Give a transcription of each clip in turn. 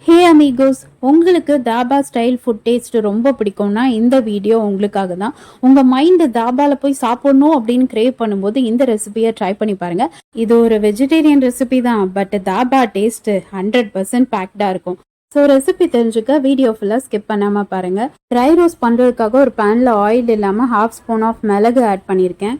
ஹே amigos, உங்களுக்கு dhaba style food taste ரொம்ப பிடிக்கும்னா இந்த வீடியோ உங்களுக்காக தான். உங்கள் மைண்டு தாபாவில் போய் சாப்பிடணும் அப்படின்னு கிரேவ் பண்ணும்போது இந்த ரெசிபியை ட்ரை பண்ணி பாருங்கள். இது ஒரு வெஜிடேரியன் ரெசிபி தான், பட் தாபா டேஸ்ட் 100% பேக்டாக இருக்கும். ஸோ ரெசிபி தெரிஞ்சுக்க வீடியோ ஃபுல்லாக ஸ்கிப் பண்ணாமல் பாருங்கள். ட்ரை ரோஸ்ட் பண்ணுறதுக்காக ஒரு பேனில் ஆயில் இல்லாமல் 1/2 ஸ்பூன் ஆஃப் மிளகு ஆட் பண்ணியிருக்கேன்.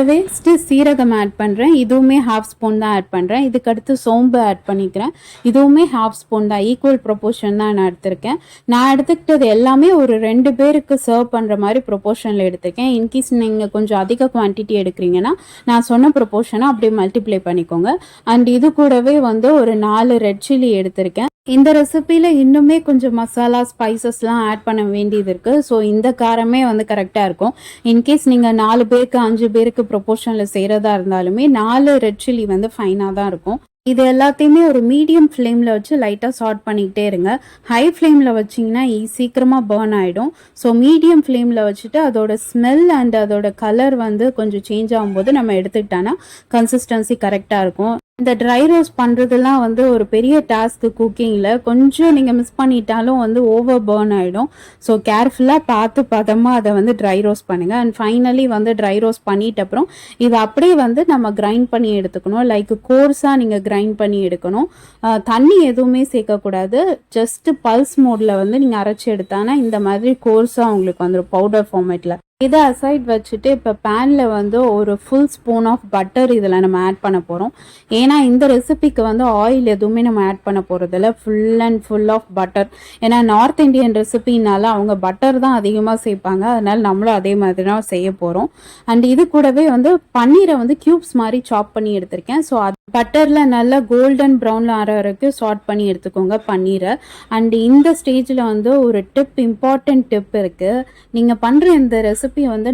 வேஸ்ட்டு சீரகம் ஆட் பண்ணுறேன், இதுவுமே 1/2 ஸ்பூன் தான் ஆட் பண்ணுறேன். இதுக்கடுத்து சோம்பு ஆட் பண்ணிக்கிறேன், இதுவுமே 1/2 ஸ்பூன் தான். ஈக்குவல் ப்ரொப்போர்ஷன் தான் நான் எடுத்திருக்கேன். நான் எடுத்துக்கிட்டது எல்லாமே ஒரு 2 பேருக்கு சர்வ் பண்ணுற மாதிரி ப்ரொப்போர்ஷனில் எடுத்திருக்கேன். இன்கேஸ் நீங்கள் கொஞ்சம் அதிக குவான்டிட்டி எடுக்கிறீங்கன்னா நான் சொன்ன ப்ரொப்போர்ஷனை அப்படியே மல்டிப்ளை பண்ணிக்கோங்க. அண்ட் இது கூடவே ஒரு 4 ரெட் சில்லி எடுத்திருக்கேன். இந்த ரெசிபியில் இன்னுமே கொஞ்சம் மசாலா ஸ்பைசஸ்லாம் ஆட் பண்ண வேண்டியது இருக்குது. ஸோ இந்த காரமே கரெக்டாக இருக்கும். இன்கேஸ் நீங்கள் 4 பேருக்கு 5 பேருக்கு ப்ரொப்போர்ஷனில் செய்கிறதா இருந்தாலுமே 4 ரெட் சில்லி ஃபைனாக தான் இருக்கும். இது எல்லாத்தையுமே ஒரு மீடியம் ஃப்ளேமில் வச்சு லைட்டாக சாட் பண்ணிக்கிட்டே இருங்க. ஹை ஃப்ளேமில் வச்சிங்கன்னா சீக்கிரமாக பர்ன் ஆகிடும். ஸோ மீடியம் ஃப்ளேமில் வச்சுட்டு அதோட ஸ்மெல் அண்ட் அதோட கலர் கொஞ்சம் சேஞ்ச் ஆகும்போது நம்ம எடுத்துக்கிட்டோன்னா கன்சிஸ்டன்சி கரெக்டாக இருக்கும். இந்த ட்ரை ரோஸ்ட் பண்ணுறதுலாம் ஒரு பெரிய டாஸ்க்கு குக்கிங்கில். கொஞ்சம் நீங்கள் மிஸ் பண்ணிட்டாலும் ஓவர் பர்ன் ஆகிடும். ஸோ கேர்ஃபுல்லாக பார்த்து பதமாக அதை ட்ரை ரோஸ்ட் பண்ணுங்கள். அண்ட் ஃபைனலி ட்ரை ரோஸ்ட் பண்ணிட்ட அப்புறம் இதை அப்படியே நம்ம கிரைண்ட் பண்ணி எடுத்துக்கணும். லைக் கோர்ஸாக நீங்கள் கிரைண்ட் பண்ணி எடுக்கணும். தண்ணி எதுவுமே சேர்க்கக்கூடாது. ஜஸ்ட்டு பல்ஸ் மோடில் நீங்கள் அரைச்சி எடுத்தானா இந்த மாதிரி கோர்ஸாக உங்களுக்கு வந்துடும் பவுடர் ஃபார்மேட்டில். இதை அசைட் வச்சுட்டு இப்போ பேனில் ஒரு ஃபுல் ஸ்பூன் ஆஃப் பட்டர் இதில் நம்ம ஆட் பண்ண போகிறோம். ஏன்னா இந்த ரெசிபிக்கு ஆயில் எதுவுமே நம்ம ஆட் பண்ண போகிறதில்ல, full and full of butter. ஏன்னா நார்த் இந்தியன் ரெசிபினால அவங்க பட்டர் தான் அதிகமாக சேர்ப்பாங்க. அதனால் நம்மளும் அதே மாதிரி தான் செய்ய போகிறோம். அண்ட் இது கூடவே பன்னீரை க்யூப்ஸ் மாதிரி சாப் பண்ணி எடுத்திருக்கேன். ஸோ அது பட்டரில் நல்லா கோல்டன் ப்ரௌனில் ஆற வரைக்கும் சாட் பண்ணி எடுத்துக்கோங்க பன்னீரை. அண்ட் இந்த ஸ்டேஜில் ஒரு இம்பார்ட்டன்ட் டிப் இருக்குது. நீங்கள் பண்ணுற இந்த ரெசிபி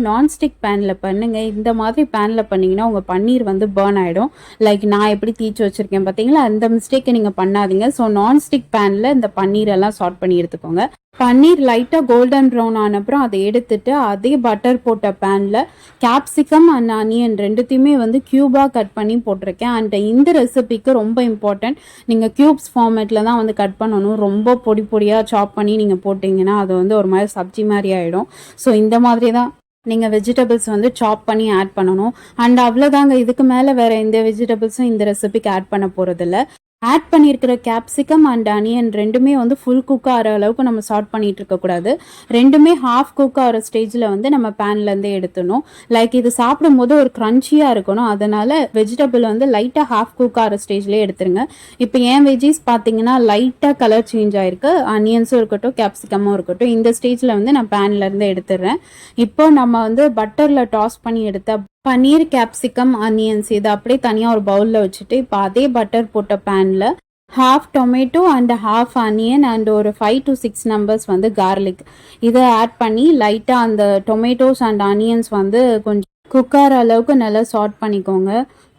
நான்ஸ்டிக் பேனில் பண்ணுங்கள். இந்த மாதிரி பேனில் பண்ணிங்கன்னா உங்கள் பன்னீர் பர்ன் ஆகிடும். லைக் நான் எப்படி தீச்சு வச்சுருக்கேன் பார்த்தீங்களா, அந்த மிஸ்டேக்கை நீங்கள் பண்ணாதீங்க. ஸோ நான்ஸ்டிக் பேனில் இந்த பன்னீரெல்லாம் சாட் பண்ணி எடுத்துக்கோங்க. பன்னீர் லைட்டாக கோல்டன் ப்ரௌன் ஆன அப்புறம் அதை எடுத்துட்டு அதே பட்டர் போட்ட பேனில் கேப்சிகம் அண்ட் ஆனியன் ரெண்டுத்தையுமே க்யூபாக கட் பண்ணி போட்டிருக்கேன். அண்ட் இந்த ரெசிபிக்கு ரொம்ப இம்பார்ட்டன்ட், நீங்கள் க்யூப்ஸ் ஃபார்மேட்டில் தான் கட் பண்ணணும். ரொம்ப பொடி பொடியாக சாப் பண்ணி நீங்கள் போட்டிங்கன்னா அது ஒரு மாதிரி சப்ஜி மாதிரி ஆகிடும். ஸோ இந்த மாதிரி தான் நீங்கள் வெஜிடபிள்ஸ் சாப் பண்ணி ஆட் பண்ணணும். அண்ட் அவ்வளோதாங்க, இதுக்கு மேலே வேறு எந்த வெஜிடபிள்ஸும் இந்த ரெசிபிக்கு ஆட் பண்ண போகிறதில்ல. ஆட் பண்ணியிருக்கிற கேப்சிகம் அண்ட் அனியன் ரெண்டுமே ஃபுல் குக் ஆகிற அளவுக்கு நம்ம சாட் பண்ணிட்டு இருக்கக்கூடாது. ரெண்டுமே ஹாஃப் குக் ஆகிற ஸ்டேஜில் நம்ம பேன்லேருந்தே எடுத்துடணும். லைக் இது சாப்பிடும் போது ஒரு க்ரன்ச்சியாக இருக்கணும். அதனால் வெஜிடபிள் லைட்டாக ஹாஃப் குக் ஆகிற ஸ்டேஜ்லேயே எடுத்துருங்க. இப்போ என் வெஜ்ஜீஸ் பார்த்தீங்கன்னா லைட்டாக கலர் சேஞ்ச் ஆகிருக்கு. அனியன்ஸும் இருக்கட்டும், கேப்சிகமும் இருக்கட்டும். இந்த ஸ்டேஜில் நான் பேன்லேருந்து எடுத்துடுறேன். இப்போ நம்ம பட்டரில் டாஸ் பண்ணி எடுத்த பன்னீர், கேப்சிகம், ஆனியன்ஸ் இதை அப்படியே தனியாக ஒரு பவுலில் வச்சுட்டு இப்போ அதே பட்டர் போட்ட பேனில் half tomato and half onion and ஒரு 5 to 6 நம்பர்ஸ் கார்லிக் இதை ஆட் பண்ணி லைட்டாக அந்த டொமேட்டோஸ் அண்ட் ஆனியன்ஸ் கொஞ்சம் குக்கார அளவுக்கு நல்லா சாட் பண்ணிக்கோங்க.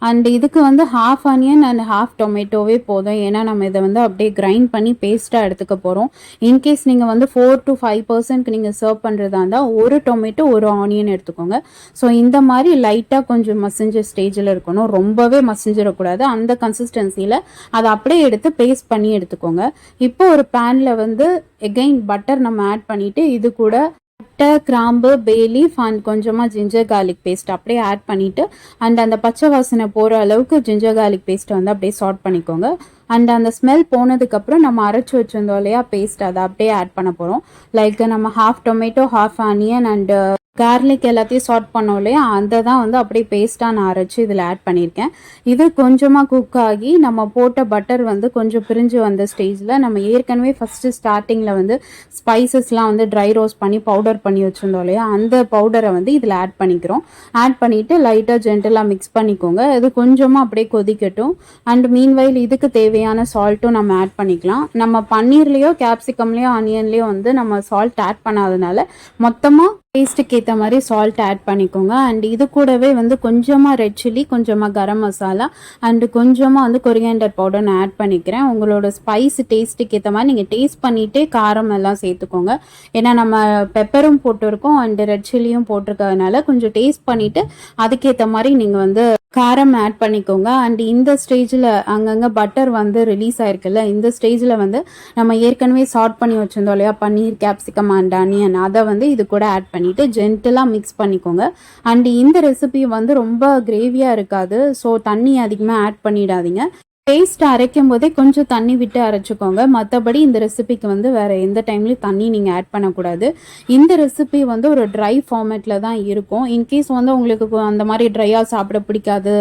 அண்ட் இதுக்கு ஹாஃப் ஆனியன் அண்ட் ஹாஃப் டொமேட்டோவே போதும். ஏன்னா நம்ம இதை அப்படியே கிரைண்ட் பண்ணி பேஸ்ட்டாக எடுத்துக்க போகிறோம். இன்கேஸ் நீங்கள் 4 to 5% நீங்கள் சர்வ் பண்ணுறதா இருந்தால் ஒரு டொமேட்டோ ஒரு ஆனியன் எடுத்துக்கோங்க. ஸோ இந்த மாதிரி லைட்டாக கொஞ்சம் மசிஞ்ச ஸ்டேஜில் இருக்கணும், ரொம்பவே மசிஞ்சிடக்கூடாது. அந்த கன்சிஸ்டன்சியில் அதை அப்படியே எடுத்து பேஸ்ட் பண்ணி எடுத்துக்கோங்க. இப்போ ஒரு பேனில் எகெயின் பட்டர் நம்ம ஆட் பண்ணிவிட்டு இது கூட பட்டை, கிராம்பு, பே லீஃப் அண்ட் கொஞ்சமாக ஜிஞ்சர் கார்லிக் பேஸ்ட் அப்படியே ஆட் பண்ணிவிட்டு அண்ட் அந்த பச்சை வாசனை போகிற அளவுக்கு ஜிஞ்சர் கார்லிக் பேஸ்ட்டை அப்படியே சாட் பண்ணிக்கோங்க. அண்ட் அந்த ஸ்மெல் போனதுக்கப்புறம் நம்ம அரைச்சி வச்சுருந்தோம் இல்லையா பேஸ்ட், அதை அப்படியே ஆட் பண்ண போகிறோம். லைக் நம்ம half tomato, half onion and garlic எல்லாத்தையும் சாட் பண்ணோம் இல்லையா, அந்த தான் அப்படியே பேஸ்ட்டாக நான் அரைச்சி இதில் ஆட் பண்ணியிருக்கேன். இது கொஞ்சமாக குக் ஆகி நம்ம போட்ட பட்டர் கொஞ்சம் பிரிஞ்சு வந்த ஸ்டேஜில் நம்ம ஏற்கனவே ஃபஸ்ட்டு ஸ்டார்டிங்கில் ஸ்பைசஸ்லாம் ட்ரை ரோஸ்ட் பண்ணி பவுடர் பண்ணி வச்சுருந்தோம் இல்லையா, அந்த பவுடரை இதில் ஆட் பண்ணிக்கிறோம். ஆட் பண்ணிவிட்டு லைட்டாக ஜென்டலாக மிக்ஸ் பண்ணிக்கோங்க. இது கொஞ்சமாக அப்படியே கொதிக்கட்டும். அண்ட் மீன்வைல் இதுக்கு தேவையான சால்ட்டும் நம்ம ஆட் பண்ணிக்கலாம். நம்ம பன்னீர்லேயோ கேப்சிகம்லேயோ ஆனியன்லேயோ நம்ம சால்ட் ஆட் பண்ணாதனால மொத்தமாக டேஸ்ட்டுக்கு அதுக்கேற்ற மாதிரி சால்ட் ஆட் பண்ணிக்கோங்க. அண்ட் இது கூடவே வந்து கொஞ்சமாக ரெட் சில்லி, கொஞ்சமாக கரம் மசாலா அண்டு கொஞ்சமாக வந்து கொரியாண்டர் பவுடர் நான் ஆட் பண்ணிக்கிறேன். உங்களோட ஸ்பைஸ் டேஸ்ட்டுக்கு ஏற்ற மாதிரி நீங்கள் டேஸ்ட் பண்ணிவிட்டு காரம் எல்லாம் சேர்த்துக்கோங்க. ஏன்னா நம்ம பெப்பரும் போட்டிருக்கோம் அண்டு ரெட் சில்லியும் போட்டிருக்கிறதுனால கொஞ்சம் டேஸ்ட் பண்ணிவிட்டு அதுக்கேற்ற மாதிரி நீங்கள் வந்து காரம் ஆட் பண்ணிக்கோங்க. அண்ட் இந்த ஸ்டேஜில் அங்கங்கே பட்டர் வந்து ரிலீஸ் ஆயிருக்குல்ல, இந்த ஸ்டேஜில் வந்து நம்ம ஏற்கனவே சார்ட் பண்ணி வச்சுருந்தோம் இல்லையா, பன்னீர், கேப்சிகம் அண்ட் ஆனியன், அதை வந்து இது கூட ஆட் பண்ணிவிட்டு ஜென்டிலாக மிக்ஸ் பண்ணிக்கோங்க. அண்ட் இந்த ரெசிபி வந்து ரொம்ப கிரேவியாக இருக்காது, ஸோ தண்ணி அதிகமாக ஆட் பண்ணிடாதீங்க. பேஸ்ட் அரைக்கும் போதே கொஞ்சம் தண்ணி விட்டு அரைச்சிக்கோங்க. மற்றபடி இந்த ரெசிபிக்கு வந்து வேறு எந்த டைம்லையும் தண்ணி நீங்கள் ஆட் பண்ணக்கூடாது. இந்த ரெசிபி வந்து ஒரு ட்ரை ஃபார்மேட்டில் தான் இருக்கும். இன்கேஸ் வந்து உங்களுக்கு அந்த மாதிரி ட்ரையாக சாப்பிட பிடிக்காது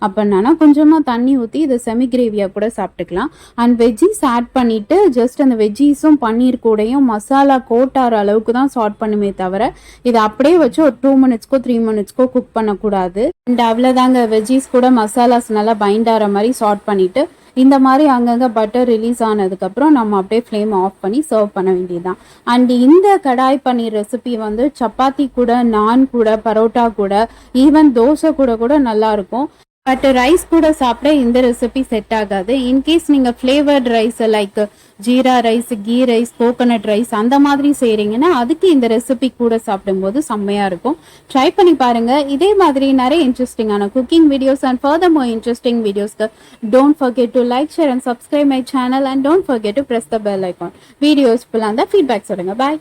அப்படின்னா கொஞ்சமாக தண்ணி ஊற்றி இதை செமி கிரேவியாக கூட சாப்பிட்டுக்கலாம். அண்ட் வெஜ்ஜீஸ் ஆட் பண்ணிவிட்டு ஜஸ்ட் அந்த வெஜ்ஜீஸும் பன்னீர் கூடையும் மசாலா கோட்டார அளவுக்கு தான் சாட் பண்ணுமே தவிர இதை அப்படியே வச்சு ஒரு 2 மினிட்ஸ்க்கோ 3 மினிட்ஸ்க்கோ குக் பண்ணக்கூடாது. அண்ட் அவ்வளோதாங்க, வெஜ்ஜீஸ் கூட மசாலாஸ் நல்லா பைண்ட் ஆகிற மாதிரி சாட் பண்ணிவிட்டு இந்த மாதிரி அங்கங்கே பட்டர் ரிலீஸ் ஆனதுக்கப்புறம் நம்ம அப்படியே ஃப்ளேம் ஆஃப் பண்ணி சர்வ் பண்ண வேண்டியதுதான். அண்ட் இந்த கடாய் பன்னீர் ரெசிபி வந்து சப்பாத்தி கூட, நான் கூட, பரோட்டா கூட, ஈவன் தோசை கூட கூட நல்லாயிருக்கும். பட் ரைஸ் கூட சாப்பிட இந்த ரெசிபி செட் ஆகாது. இன்கேஸ் நீங்கள் flavoured rice like jeera rice, ghee rice, coconut rice அந்த மாதிரி செய்கிறீங்கன்னா அதுக்கு இந்த ரெசிபி கூட சாப்பிடும்போது செம்மையாக இருக்கும். ட்ரை பண்ணி பாருங்கள். இதே மாதிரி நிறைய இன்ட்ரெஸ்டிங்கான cooking videos and furthermore interesting வீடியோஸ்க்கு don't forget to like, share and subscribe my channel and don't forget to press the bell icon. Videos ஃபுல்லாக இருந்தால் ஃபீட்பேக் சொல்லுங்கள். பாய்.